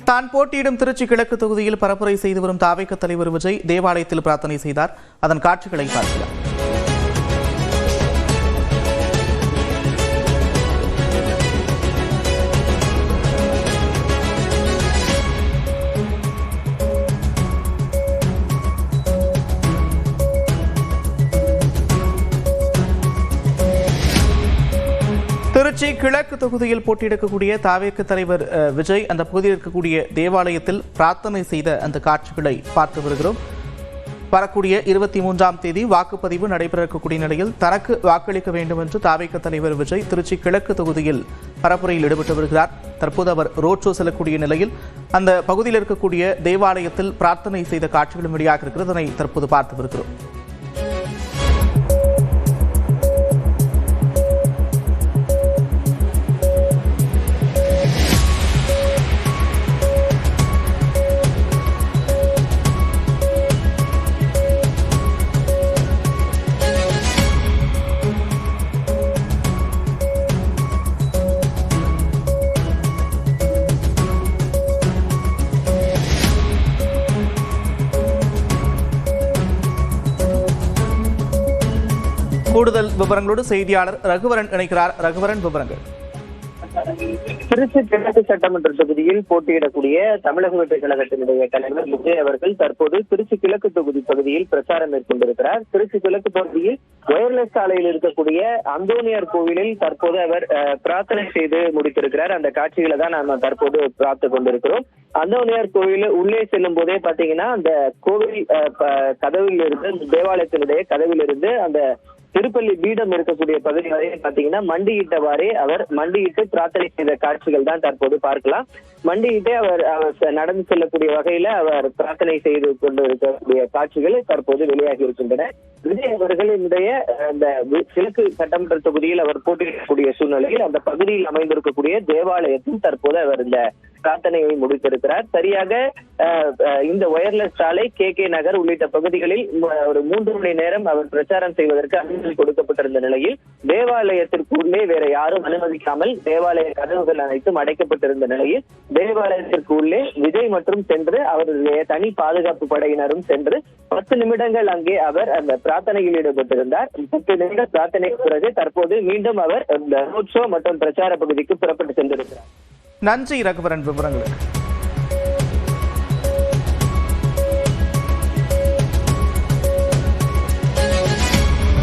தான் போட்டியிடும் திருச்சி கிழக்கு தொகுதியில் பரப்புரை செய்து வரும் தாவேக தலைவர் விஜய் தேவாலயத்தில் பிரார்த்தனை செய்தார். அதன் காட்சிகளை பார்க்கலாம். திருச்சி கிழக்கு தொகுதியில் போட்டியிடக்கூடிய தாவேக தலைவர் விஜய் அந்த பகுதியில் இருக்கக்கூடிய தேவாலயத்தில் பிரார்த்தனை செய்த அந்த காட்சிகளை பார்த்து வருகிறோம். வரக்கூடிய 23ஆம் தேதி வாக்குப்பதிவு நடைபெற இருக்கக்கூடிய நிலையில் தனக்கு வாக்களிக்க வேண்டும் என்று தாவேக தலைவர் விஜய் திருச்சி கிழக்கு தொகுதியில் பரப்புரையில் ஈடுபட்டு வருகிறார். தற்போது அவர் ரோட் ஷோ செல்லக்கூடிய நிலையில் அந்த பகுதியில் இருக்கக்கூடிய தேவாலயத்தில் பிரார்த்தனை செய்த காட்சிகளும் வெளியாக இருக்கிறது. அதனை தற்போது பார்த்து வருகிறோம். கூடுதல் விவரங்களோடு செய்தியாளர் ரகுவரன் இணைக்கிறார். ரகுவரன், விவரங்கள். திருச்சி கிழக்கு சட்டமன்ற தொகுதியில் போட்டியிடக்கூடிய தமிழக வெற்றிக் கழகத்தினுடைய தலைவர் விஜய் அவர்கள் தற்போது திருச்சி கிழக்கு தொகுதி பகுதியில் பிரச்சாரம் மேற்கொண்டிருக்கிறார். திருச்சி கிழக்கு பகுதியில் ஒயர்லெஸ் சாலையில் இருக்கக்கூடிய அந்தோனியார் கோவிலில் தற்போது அவர் பிரார்த்தனை செய்து முடித்திருக்கிறார். அந்த காட்சிகளை தான் நாம தற்போது பார்த்து கொண்டிருக்கிறோம். அந்தோனியார் கோவில் உள்ளே செல்லும் போதே பாத்தீங்கன்னா அந்த கோவில் கதவில் இருந்து தேவாலயத்தினுடைய கதவில் இருந்து அந்த திருப்பள்ளி பீடம் இருக்கக்கூடிய பகுதி வரை பாத்தீங்கன்னா மண்டியிட்டவாறே அவர் மண்டியிட்டு பிரார்த்தனை செய்த காட்சிகள் தான் தற்போது பார்க்கலாம். மண்டியிட்டே அவர் நடந்து செல்லக்கூடிய வகையில அவர் பிரார்த்தனை செய்து கொண்டு இருக்கக்கூடிய காட்சிகள் தற்போது வெளியாகி இருக்கின்றன. விஜய் அவர்களினுடைய அந்த கிழக்கு சட்டமன்ற தொகுதியில் அவர் போட்டியிடக்கூடிய சூழ்நிலையில் அந்த பகுதியில் அமைந்திருக்கக்கூடிய தேவாலயத்தில் தற்போது அவர் இந்த பிரார்த்தனையை முடித்திருக்கிறார். சரியாக இந்த ஒயர்லெஸ் சாலை கே நகர் உள்ளிட்ட பகுதிகளில் ஒரு 3 மணி நேரம் அவர் பிரச்சாரம் செய்வதற்கு அனுமதி கொடுக்கப்பட்டிருந்த நிலையில் தேவாலயத்திற்குள்ளே வேற யாரும் அனுமதிக்காமல் தேவாலய கதவுகள் அனைத்தும் அடைக்கப்பட்டிருந்த நிலையில் தேவாலயத்திற்கு உள்ளே விஜய் மற்றும் சென்று அவருடைய தனி பாதுகாப்பு படையினரும் சென்று 10 நிமிடங்கள் அங்கே அவர் அந்த பிரார்த்தனையில் ஈடுபட்டிருந்தார். 10 நிமிட பிரார்த்தனைக்கு பிறகு தற்போது மீண்டும் அவர் ரோட் ஷோ மற்றும் பிரச்சார பகுதிக்கு புறப்பட்டு சென்றிருக்கிறார். நன்றி ரகுவரன், விவரங்களுக்கு.